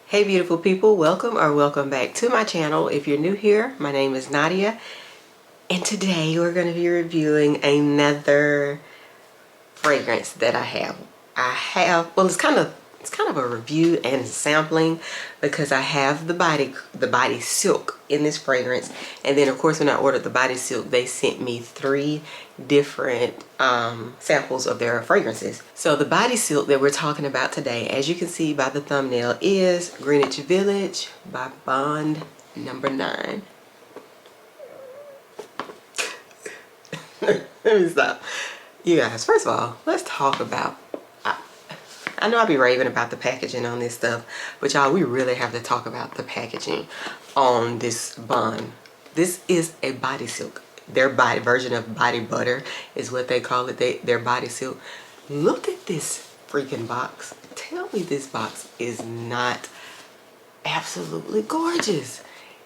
Hey beautiful people, welcome back to my channel. If you're new here, my name is Nadia, and today we're going to be reviewing another fragrance that I have. Well, it's kind of a review and sampling because I have the body silk in this fragrance, and then of course when I ordered the body silk, they sent me 3 different samples of their fragrances. So the body silk that we're talking about today, as you can see by the thumbnail, is Greenwich Village by Bond number 9. Let me stop. You guys, first of all, let's talk about, I know I be raving about the packaging on this stuff, but y'all, we really have to talk about the packaging on this Bond. This is a body silk. Their body version of body butter is what they call it, their body silk. Look at this freaking box. Tell me this box is not absolutely gorgeous.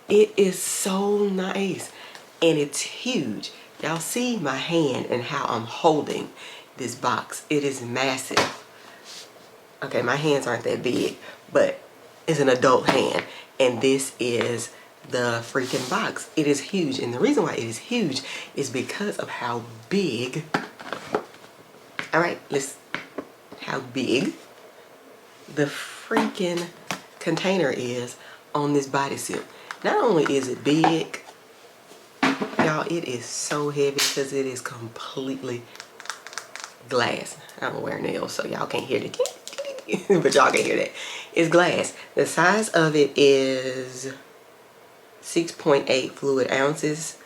It is so nice, and it's huge. Y'all see my hand and how I'm holding this box. It is massive. Okay, my hands aren't that big, but it's an adult hand, and this is the freaking box. It is huge, and the reason why it is huge is because of how big, how big the freaking container is on this body silk. Not only is it big, y'all, it is so heavy because it is completely glass. I don't wear nails, so y'all can't hear the but y'all can hear that. It's glass. The size of it is 6.8 fluid ounces,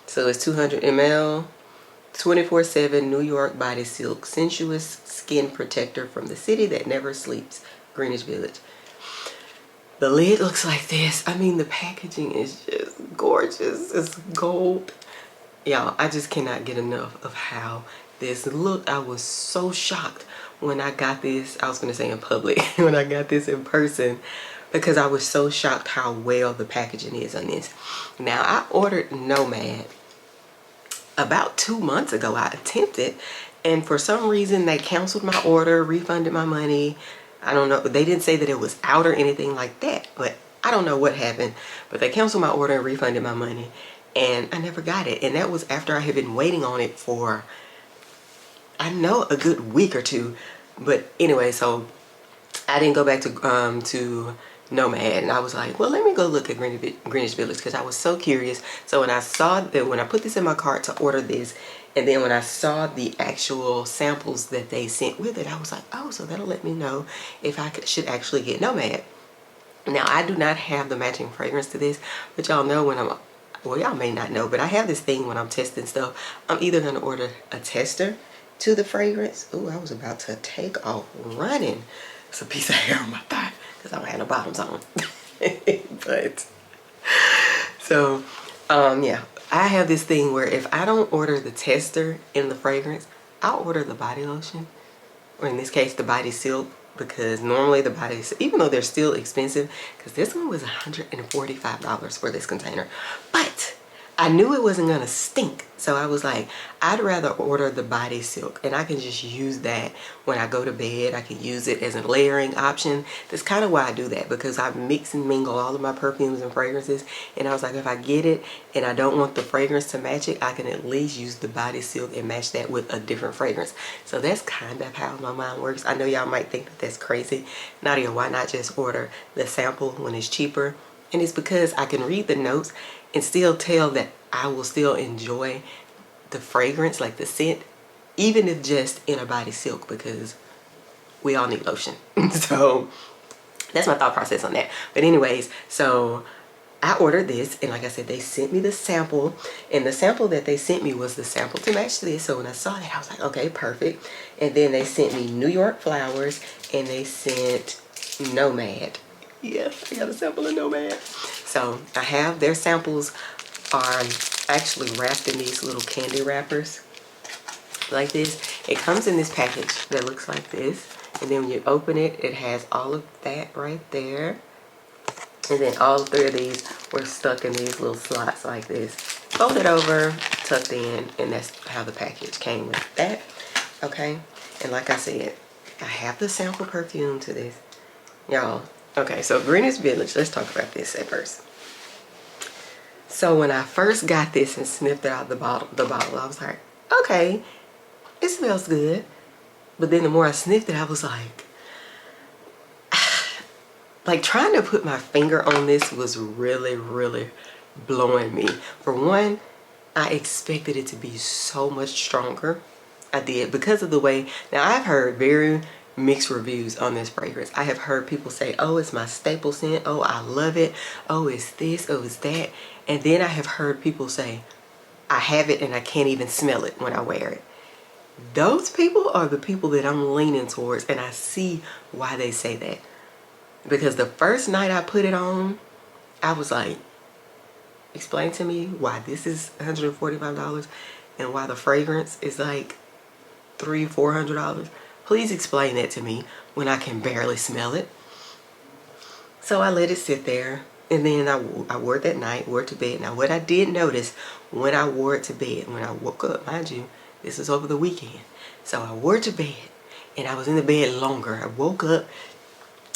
so it's 200 ml. 24/7 New York body silk, sensuous skin protector from the city that never sleeps, Greenwich Village. The lid looks like this. I mean, the packaging is just gorgeous. It's gold. Y'all, I just cannot get enough of how this looked. I was so shocked when I got this. I was going to say in public, when I got this in person, because I was so shocked how well the packaging is on this. Now, I ordered Nomad about 2 months ago. I attempted, and for some reason they canceled my order, refunded my money. I don't know. They didn't say that it was out or anything like that, but I don't know what happened. But they canceled my order and refunded my money, and I never got it. And that was after I had been waiting on it for, I know, a good week or 2. But anyway, so I didn't go back to Nomad, and I was like, well, let me go look at Greenwich Village, because I was so curious. So when I saw that, when I put this in my cart to order this, and then when I saw the actual samples that they sent with it, I was like, oh, so that'll let me know if I should actually get Nomad. Now, I do not have the matching fragrance to this, but y'all know when well, y'all may not know, but I have this thing when I'm testing stuff. I'm either going to order a tester to the fragrance. Ooh, I was about to take off running. It's a piece of hair on my thigh because I don't have no bottoms on. But so yeah, I have this thing where if I don't order the tester in the fragrance, I'll order the body lotion, or in this case the body silk, because normally the bodies, even though they're still expensive, because this one was $145 for this container, but I knew it wasn't gonna stink, so I was like, I'd rather order the body silk, and I can just use that when I go to bed. I can use it as a layering option. That's kind of why I do that, because I mix and mingle all of my perfumes and fragrances, and I was like, if I get it and I don't want the fragrance to match it, I can at least use the body silk and match that with a different fragrance. So that's kind of how my mind works. I know y'all might think that that's crazy. Nadia, why not just order the sample when it's cheaper? And it's because I can read the notes and still tell that I will still enjoy the fragrance, like the scent, even if just in a body silk, because we all need lotion. So that's my thought process on that. But anyways, so I ordered this, and like I said, they sent me the sample, and the sample that they sent me was the sample to match this. So when I saw that, I was like, okay, perfect. And then they sent me New York Flowers, and they sent Nomad. Yes, I got a sample of Nomad. So I have their samples are actually wrapped in these little candy wrappers like this. It comes in this package that looks like this, and then when you open it, it has all of that right there. And then all 3 of these were stuck in these little slots like this, folded over, tucked in, and that's how the package came with that. Okay, and like I said, I have the sample perfume to this. Y'all, okay, so Greenwich Village, let's talk about this at first. So when I first got this and sniffed it out the bottle, I was like, okay, it smells good. But then the more I sniffed it, I was like trying to put my finger on this was really, really blowing me. For one, I expected it to be so much stronger. I did, because of the way, now I've heard very mixed reviews on this fragrance. I have heard people say, oh, it's my staple scent. Oh, I love it. Oh, it's this. Oh, it's that. And then I have heard people say, I have it and I can't even smell it when I wear it. Those people are the people that I'm leaning towards, and I see why they say that. Because the first night I put it on, I was like, explain to me why this is $145 and why the fragrance is like $300-400. Please explain that to me when I can barely smell it. So I let it sit there, and then I wore it that night, wore it to bed. Now what I did notice when I wore it to bed, when I woke up, mind you, this is over the weekend. So I wore it to bed, and I was in the bed longer. I woke up,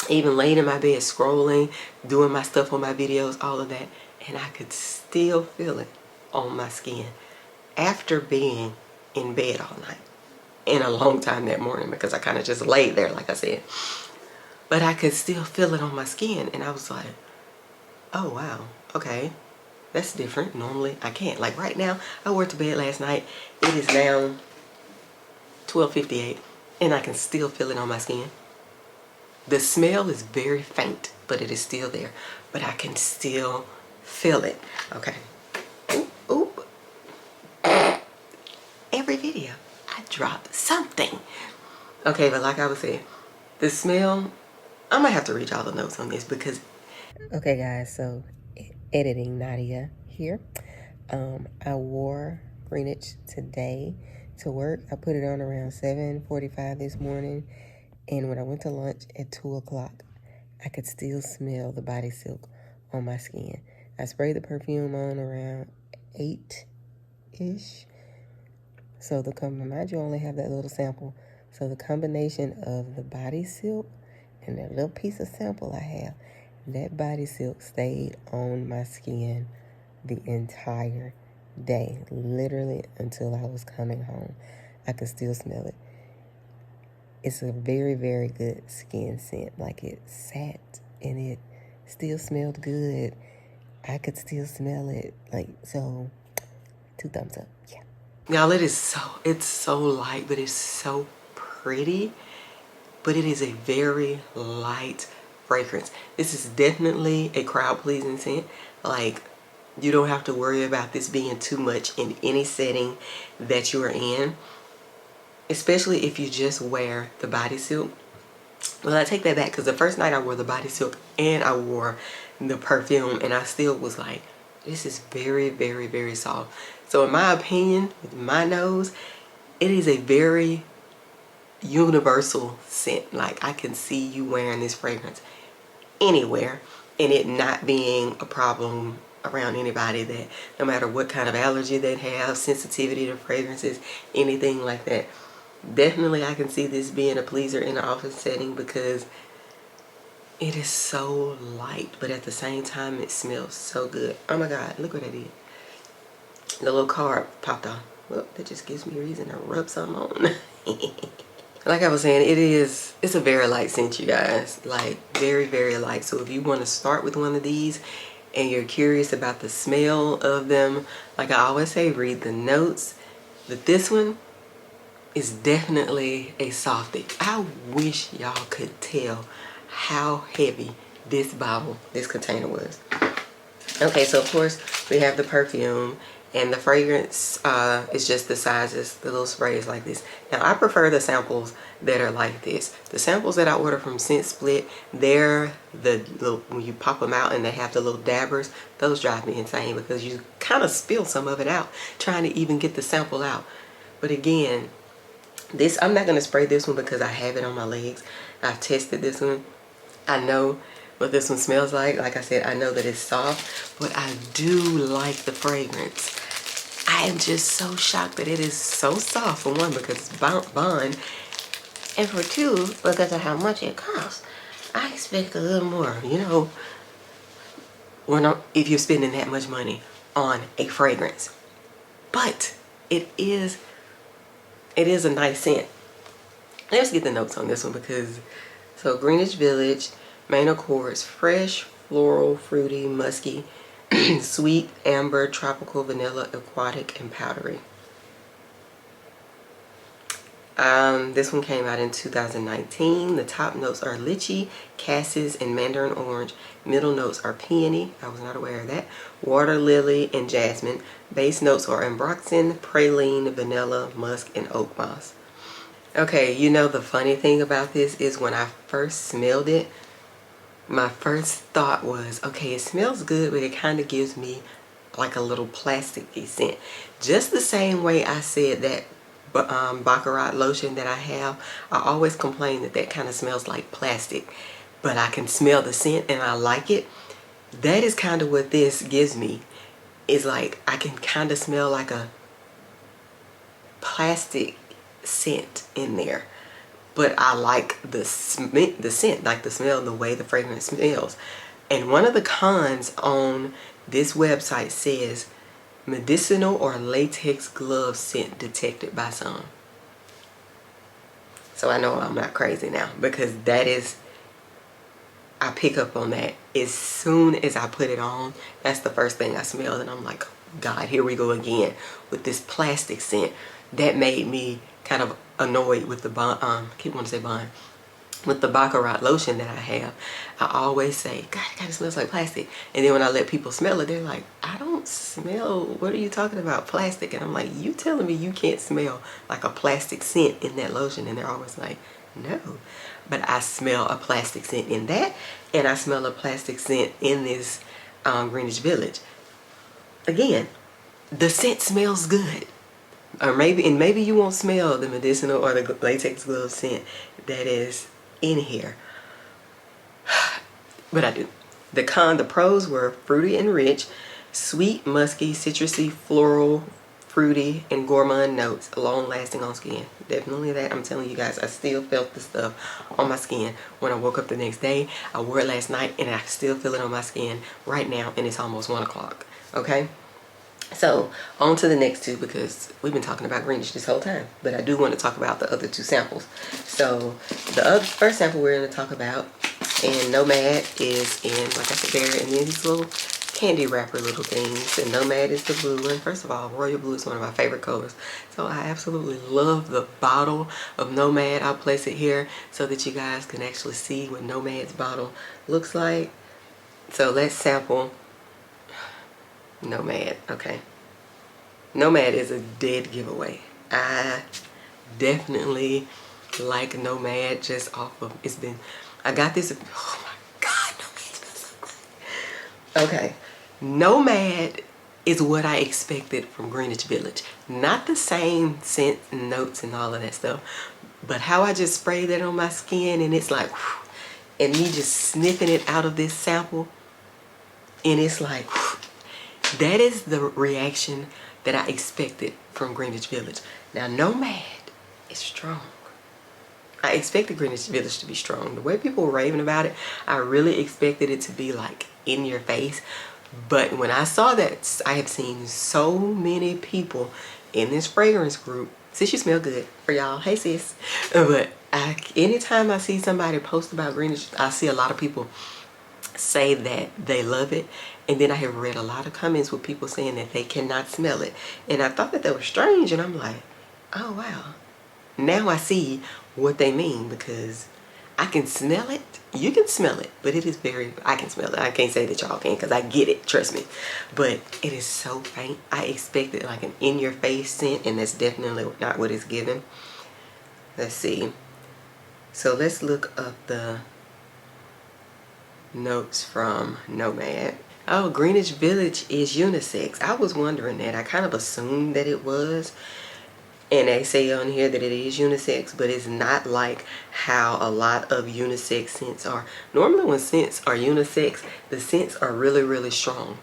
even laid in my bed scrolling, doing my stuff on my videos, all of that, and I could still feel it on my skin after being in bed all night and a long time that morning, because I kind of just laid there, like I said. But I could still feel it on my skin, and I was like, oh wow, okay, that's different. Normally I can't. Like right now, I wore it to bed last night. It is now 12:58, and I can still feel it on my skin. The smell is very faint, but it is still there. But I can still feel it. Okay. Oop, oop. Every video, I drop something. Okay, but like I was saying, the smell, I'm gonna have to read all the notes on this because... Okay guys, so editing Nadia here. I wore Greenwich today to work. I put it on around 7:45 this morning. And when I went to lunch at 2 o'clock, I could still smell the body silk on my skin. I sprayed the perfume on around 8-ish. So mind you, I only have that little sample. So the combination of the body silk and that little piece of sample I have, that body silk stayed on my skin the entire day, literally until I was coming home. I could still smell it. It's a very, very good skin scent. Like it sat and it still smelled good. I could still smell it. Like, so 2 thumbs up. Yeah. Y'all, it's so light, but it's so pretty. But it is a very light fragrance. This is definitely a crowd pleasing scent. Like, you don't have to worry about this being too much in any setting that you are in. Especially if you just wear the body silk. Well, I take that back, because the first night I wore the body silk and I wore the perfume, and I still was like, this is very, very, very soft. So in my opinion, with my nose, it is a very universal scent. Like I can see you wearing this fragrance anywhere and it not being a problem around anybody, that no matter what kind of allergy they have, sensitivity to fragrances, anything like that. Definitely I can see this being a pleaser in the office setting because it is so light, but at the same time it smells so good. Oh my God, look what I did. The little card popped off. Well, that just gives me a reason to rub something on. Like I was saying, it's a very light scent, you guys. Like very, very light. So if you want to start with one of these and you're curious about the smell of them, like I always say, read the notes. But this one is definitely a softie. I wish y'all could tell how heavy this container was. Okay, so of course we have the perfume, and the fragrance is just the sizes, the little sprays like this. Now I prefer the samples that are like this. The samples that I order from Scent Split, they're the little, when you pop them out and they have the little dabbers, those drive me insane because you kind of spill some of it out trying to even get the sample out. But again, this, I'm not going to spray this one because I have it on my legs. I've tested this one. I know what this one smells like. Like I said, I know that it's soft, but I do like the fragrance. I am just so shocked that it is so soft, for one, because it's Bond. And for two, because of how much it costs, I expect a little more, you know, if you're spending that much money on a fragrance. But it is a nice scent. Let's get the notes on this one because, so Greenwich Village, main accords, fresh, floral, fruity, musky, sweet, amber, tropical, vanilla, aquatic, and powdery. This one came out in 2019. The top notes are lychee, cassis, and mandarin orange. Middle notes are peony, I was not aware of that, water lily, and jasmine. Base notes are ambroxan, praline, vanilla, musk, and oak moss. Okay, you know the funny thing about this is when I first smelled it, my first thought was, okay, it smells good, but it kind of gives me like a little plasticky scent. Just the same way I said that Baccarat lotion that I have, I always complain that that kind of smells like plastic, but I can smell the scent and I like it. That is kind of what this gives me. Is like I can kind of smell like a plastic scent in there, but I like the scent, like the smell, the way the fragrance smells. And one of the cons on this website says medicinal or latex glove scent detected by some. So I know I'm not crazy now, because that is, I pick up on that as soon as I put it on. That's the first thing I smell, and I'm like, God, here we go again with this plastic scent. That made me kind of annoyed with the with the Baccarat lotion that I have. I always say, God, it kind of smells like plastic. And then when I let people smell it, they're like, I don't smell, what are you talking about, plastic? And I'm like, you telling me you can't smell like a plastic scent in that lotion? And they're always like, no. But I smell a plastic scent in that, and I smell a plastic scent in this Greenwich Village. Again, the scent smells good. Or maybe you won't smell the medicinal or the latex glove scent that is in here, but I do. The pros were fruity and rich, sweet, musky, citrusy, floral, fruity, and gourmand notes, long lasting on skin. Definitely that. I'm telling you guys, I still felt the stuff on my skin when I woke up the next day. I wore it last night and I still feel it on my skin right now, and it's almost 1 o'clock. Okay, so on to the next two, because we've been talking about Greenwich this whole time, but I do want to talk about the other two samples. So the first sample we're going to talk about, and Nomad is in, like I said, there, and then these little candy wrapper little things, and Nomad is the blue one. First of all, royal blue is one of my favorite colors, so I absolutely love the bottle of Nomad. I'll place it here so that you guys can actually see what Nomad's bottle looks like. So let's sample Nomad. Okay, Nomad is a dead giveaway. I definitely like Nomad just off of, I got this, oh my God, Nomad smells so good. Okay, Nomad is what I expected from Greenwich Village. Not the same scent and notes and all of that stuff, but how I just spray that on my skin, and it's like, whew, and me just sniffing it out of this sample, and it's like, whew, that is the reaction that I expected from Greenwich Village. Now, Nomad is strong. I expected Greenwich Village to be strong. The way people were raving about it, I really expected it to be like in your face. But when I saw that, I have seen so many people in this fragrance group. Sis, you smell good, for y'all. Hey, sis. But anytime I see somebody post about Greenwich, I see a lot of people say that they love it, and then I have read a lot of comments with people saying that they cannot smell it, and I thought that was strange, and I'm like, oh wow, now I see what they mean, because I can smell it. You can smell it, but it is I can smell it. I can't say that y'all can, because I get it, trust me, but it is so faint. I expected like an in-your-face scent, and that's definitely not what it's giving. Let's see. So let's look up the notes from Nomad. Oh, Greenwich Village is unisex. I was wondering that. I kind of assumed that it was. And they say on here that it is unisex, but it's not like how a lot of unisex scents are. Normally when scents are unisex, the scents are really, really strong.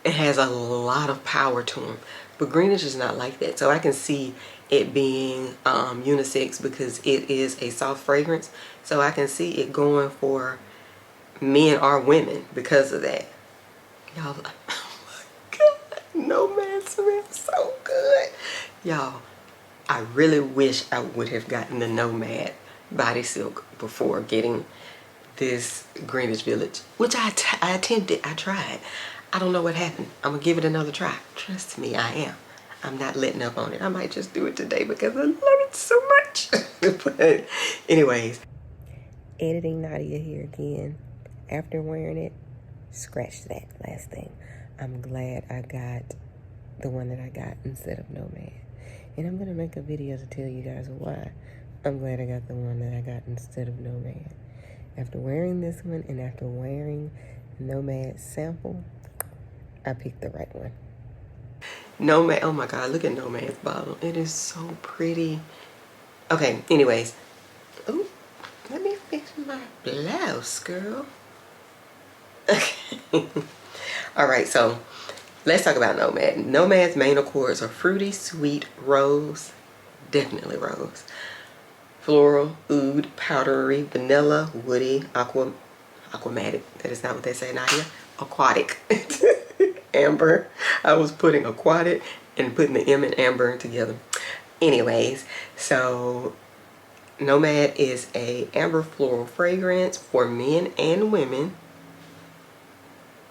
It has a lot of power to them. But Greenwich is not like that. So I can see it being unisex because it is a soft fragrance. So I can see it going for men or women because of that. Y'all, oh my God, Nomad smells so good. Y'all, I really wish I would have gotten the Nomad body silk before getting this Greenwich Village, which I attempted. I tried. I don't know what happened. I'm gonna give it another try. Trust me, I am. I'm not letting up on it. I might just do it today because I love it so much. But anyways, editing Nadia here again. After wearing it, scratch that last thing. I'm glad I got the one that I got instead of Nomad. And I'm gonna make a video to tell you guys why I'm glad I got the one that I got instead of Nomad. After wearing this one and after wearing Nomad sample, I picked the right one. Nomad, oh my God, look at Nomad's bottle. It is so pretty. Okay, anyways. Ooh, let me fix my blouse, girl. Okay. All right, so let's talk about Nomad. Nomad's main accords are fruity, sweet, rose, definitely rose, floral, oud, powdery, vanilla, woody, aquamatic. That is not what they say, Nadia. Aquatic. Amber. I was putting aquatic and putting the M and amber together. Anyways, so Nomad is a amber floral fragrance for men and women.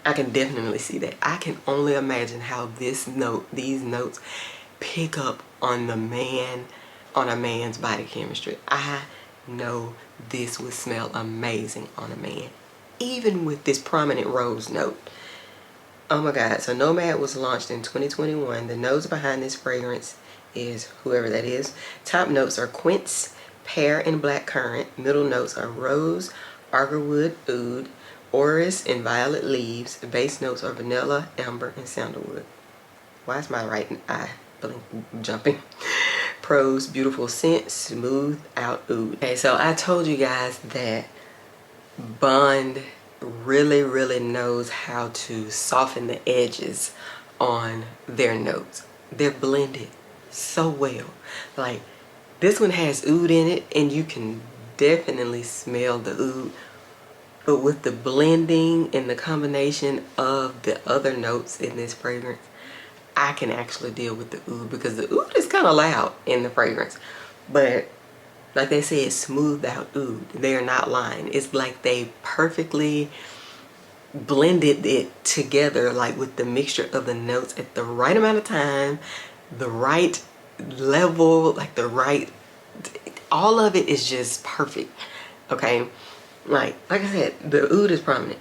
I can definitely see that. I can only imagine how these notes pick up on a man's body chemistry. I know this would smell amazing on a man, even with this prominent rose note. Oh my God. So Nomad was launched in 2021. The notes behind this fragrance is whoever that is. Top notes are quince, pear, and blackcurrant. Middle notes are rose, arborwood, oud, orris, and violet leaves. The base notes are vanilla, amber, and sandalwood. Why is my right eye jumping? Prose, beautiful scent, smooth out oud. Okay, so I told you guys that Bond really knows how to soften the edges on their notes. They're blended so well. Like, this one has oud in it and you can definitely smell the oud, but with the blending and the combination of the other notes in this fragrance, I can actually deal with the oud because the oud is kind of loud in the fragrance, but like they say, it's smoothed out oud. They are not lying. It's like they perfectly blended it together, like with the mixture of the notes at the right amount of time, the right level, like the right, all of it is just perfect. Okay, like I said, the oud is prominent.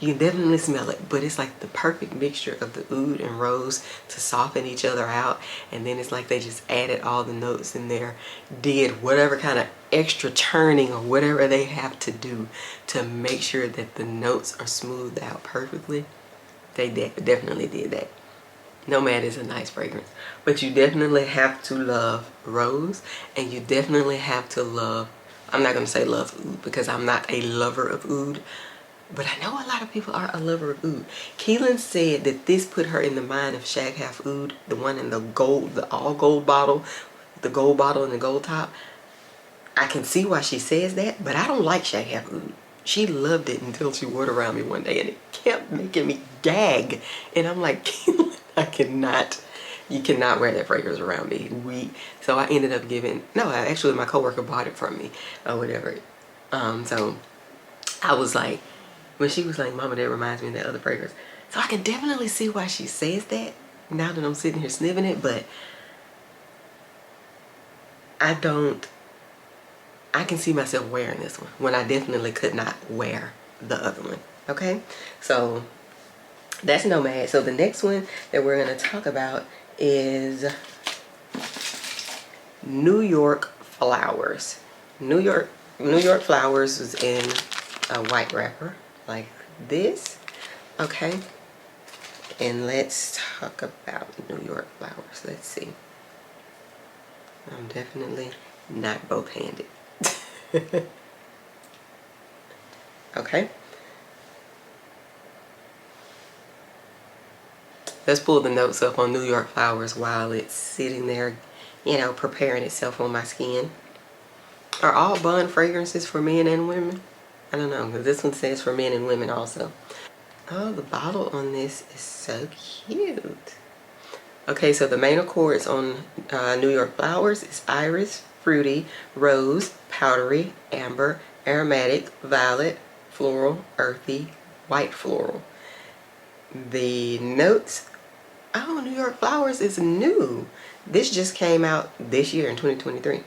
You can definitely smell it, but it's like the perfect mixture of the oud and rose to soften each other out. And then it's like they just added all the notes in there, did whatever kind of extra churning or whatever they have to do to make sure that the notes are smoothed out perfectly. They definitely did that. Nomad is a nice fragrance, but you definitely have to love rose, and you definitely have to love, I'm not going to say love oud because I'm not a lover of oud, but I know a lot of people are a lover of oud. Keelan said that this put her in the mind of Shag Half Oud, the one in the gold, the all gold bottle, the gold bottle and the gold top. I can see why she says that, but I don't like Shag Half Oud. She loved it until she wore it around me one day and it kept making me gag. And I'm like, Keelan, I cannot, you cannot wear that fragrance around me. So I ended up actually my coworker bought it from me or whatever. So I was like, when she was like, Mama, that reminds me of that other fragrance. So I can definitely see why she says that now that I'm sitting here sniffing it, but I can see myself wearing this one when I definitely could not wear the other one. Okay, so that's Nomad. So the next one that we're going to talk about is New York Flowers. New York Flowers is in a white wrapper like this. Okay, and let's talk about New York Flowers. Let's see. I'm definitely not both-handed. Okay, let's pull the notes up on New York Flowers while it's sitting there you know, preparing itself on my skin. Are all Bond fragrances for men and women? I don't know, because this one says for men and women also. Oh, the bottle on this is so cute. Okay, so the main accords on New York Flowers is iris, fruity, rose, powdery, amber, aromatic, violet, floral, earthy, white floral. The notes, oh, New York Flowers is new. This just came out this year in 2023.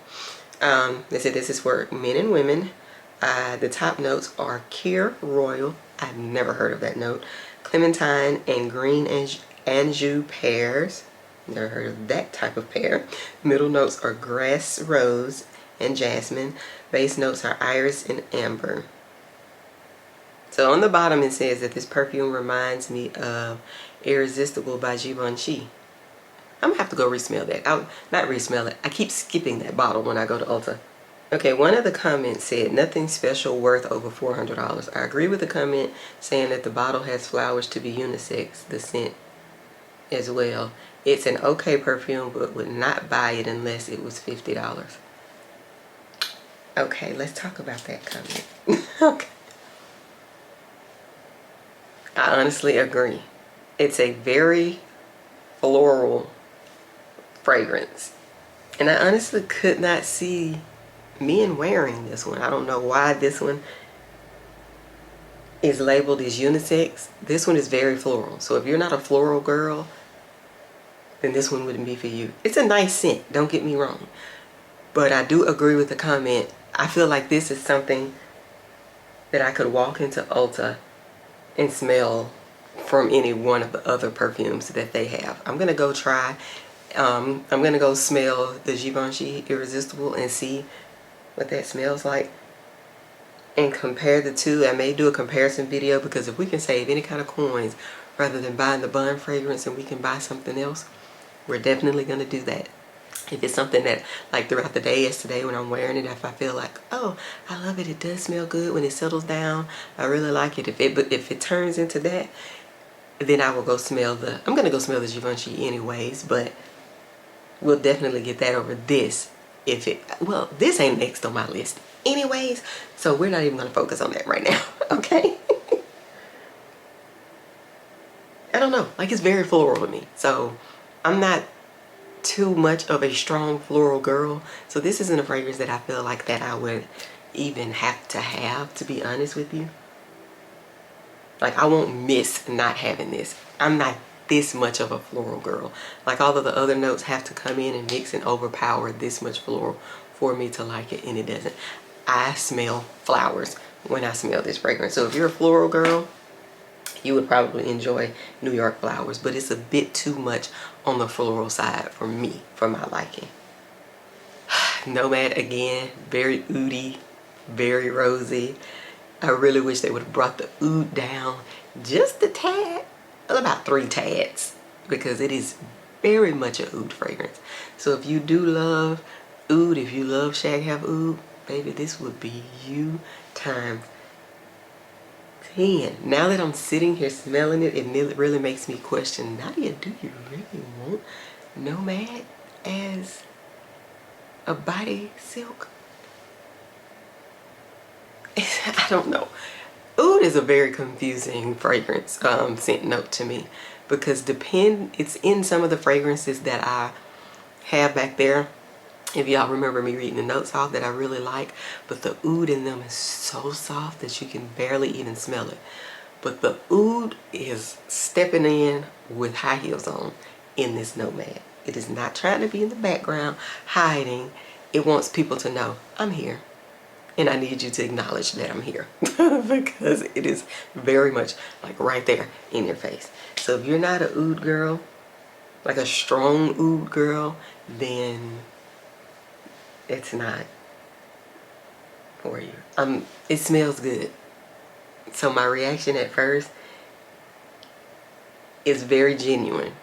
They said this is for men and women. The top notes are Kir Royal. I've never heard of that note. Clementine and green Anjou pears. Never heard of that type of pear. Middle notes are grass, rose, and jasmine. Base notes are iris and amber. So on the bottom it says that this perfume reminds me of Irresistible by Givenchy. I'm gonna have to go resmell that. Not resmell it. I keep skipping that bottle when I go to Ulta. Okay, one of the comments said, nothing special worth over $400. I agree with the comment saying that the bottle has flowers to be unisex, the scent as well. It's an okay perfume, but would not buy it unless it was $50. Okay, let's talk about that comment. Okay. I honestly agree. It's a very floral fragrance. And I honestly could not see men wearing this one. I don't know why this one is labeled as unisex. This one is very floral. So if you're not a floral girl, then this one wouldn't be for you. It's a nice scent, don't get me wrong. But I do agree with the comment. I feel like this is something that I could walk into Ulta and smell from any one of the other perfumes that they have. I'm gonna go try. I'm gonna go smell the Givenchy Irresistible and see what that smells like and compare the two. I may do a comparison video, because if we can save any kind of coins rather than buying the Bond fragrance and we can buy something else, we're definitely gonna do that. If it's something that, like throughout the day, yesterday when I'm wearing it, if I feel like, oh, I love it, it does smell good when it settles down, I really like it. If it turns into that, then I will go smell I'm gonna go smell the Givenchy anyways, but we'll definitely get that over this. Well, this ain't next on my list anyways, so we're not even gonna focus on that right now. Okay. I don't know, like, it's very floral to me, so I'm not too much of a strong floral girl, so this isn't a fragrance that I feel like that I would even have, to be honest with you. Like, I won't miss not having this. I'm not this much of a floral girl. Like, all of the other notes have to come in and mix and overpower this much floral for me to like it, and it doesn't. I smell flowers when I smell this fragrance. So if you're a floral girl, you would probably enjoy New York Flowers, but it's a bit too much on the floral side for me, for my liking. Nomad, again, very oody, very rosy. I really wish they would have brought the oud down just a tad, well, about 3 tads, because it is very much a oud fragrance. So if you do love oud, if you love Shag Have Oud, baby, this would be you times 10. Now that I'm sitting here smelling it, it really makes me question, Nadia, do you really want Nomad as a body silk? I don't know. Oud is a very confusing fragrance scent note to me, because it's in some of the fragrances that I have back there. If y'all remember me reading the notes off, that I really like, but the oud in them is so soft that you can barely even smell it. But the oud is stepping in with high heels on in this Nomad. It is not trying to be in the background, hiding. It wants people to know, I'm here. And I need you to acknowledge that I'm here. Because it is very much like right there in your face. So if you're not an oud girl, like a strong oud girl, then it's not for you. It smells good. So my reaction at first is very genuine,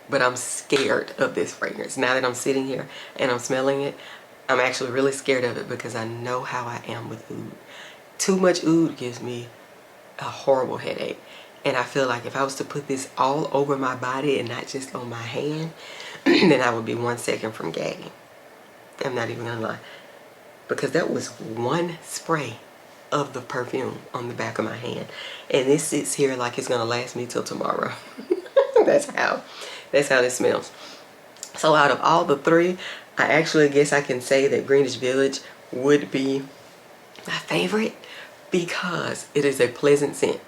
but I'm scared of this fragrance. Now that I'm sitting here and I'm smelling it, I'm actually really scared of it, because I know how I am with oud. Too much oud gives me a horrible headache. And I feel like if I was to put this all over my body and not just on my hand, then I would be 1 second from gagging. I'm not even gonna lie. Because that was one spray of the perfume on the back of my hand. And this sits here like it's gonna last me till tomorrow. That's how this smells. So out of all the three, I actually guess I can say that Greenwich Village would be my favorite because it is a pleasant scent.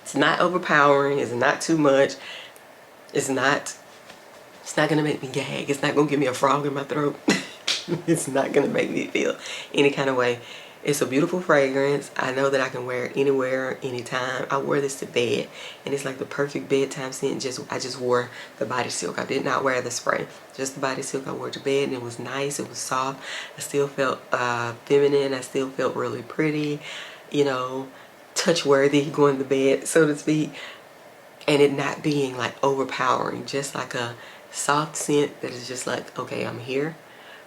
It's not overpowering, it's not too much, it's not gonna make me gag, it's not gonna give me a frog in my throat. It's not gonna make me feel any kind of way. It's a beautiful fragrance. I know that I can wear it anywhere, anytime. I wear this to bed, and it's like the perfect bedtime scent. I just wore the body silk. I did not wear the spray, just the body silk. I wore it to bed, and it was nice. It was soft. I still felt feminine. I still felt really pretty, you know, touch worthy going to bed, so to speak. And it not being like overpowering, just like a soft scent that is just like, okay, I'm here,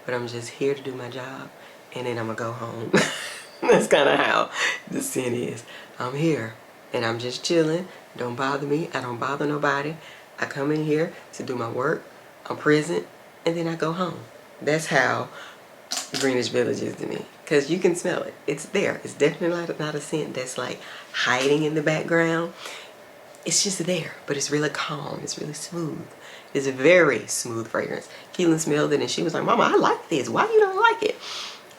but I'm just here to do my job, and then I'm gonna go home. That's kind of how the scent is. I'm here and I'm just chilling. Don't bother me. I don't bother nobody. I come in here to do my work. I'm present, and then I go home. That's how Greenwich Village is to me, because you can smell it. It's there. It's definitely not a scent that's like hiding in the background. It's just there, but it's really calm. It's really smooth. It's a very smooth fragrance. Keelan smelled it and she was like, Mama, I like this. Why you don't like it?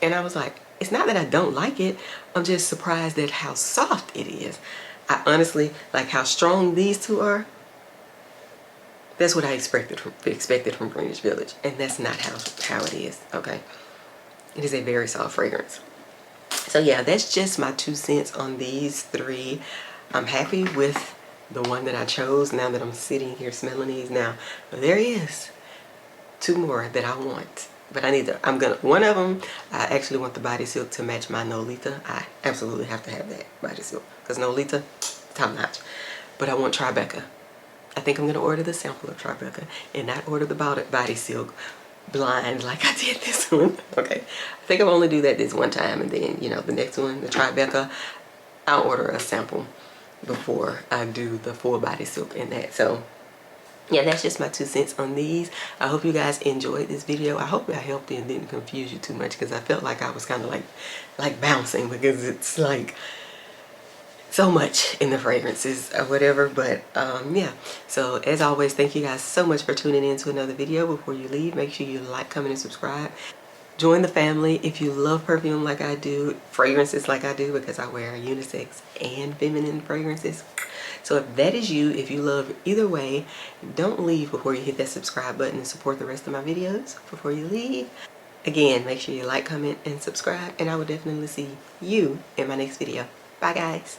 And I was like, it's not that I don't like it. I'm just surprised at how soft it is. I honestly, like how strong these two are. That's what I expected from Greenwich Village. And that's not how it is, okay? It is a very soft fragrance. So yeah, that's just my 2 cents on these 3. I'm happy with the one that I chose now that I'm sitting here smelling these. Now, there is 2 more that I want. But one of them, I actually want the body silk to match my Nolita. I absolutely have to have that body silk, because Nolita, top notch. But I want Tribeca. I think I'm going to order the sample of Tribeca and not order the body silk blind like I did this one. Okay, I think I'll only do that this one time, and then, you know, the next one, the Tribeca, I'll order a sample before I do the full body silk in that. So yeah, that's just my 2 cents on these. I hope you guys enjoyed this video. I hope I helped you and didn't confuse you too much, because I felt like I was kind of like bouncing, because it's like so much in the fragrances or whatever. But yeah, so as always, thank you guys so much for tuning in to another video. Before you leave, make sure you like, comment, and subscribe. Join the family if you love perfume like I do, fragrances like I do, because I wear unisex and feminine fragrances. So if that is you, if you love either way, don't leave before you hit that subscribe button and support the rest of my videos before you leave. Again, make sure you like, comment, and subscribe, and I will definitely see you in my next video. Bye guys.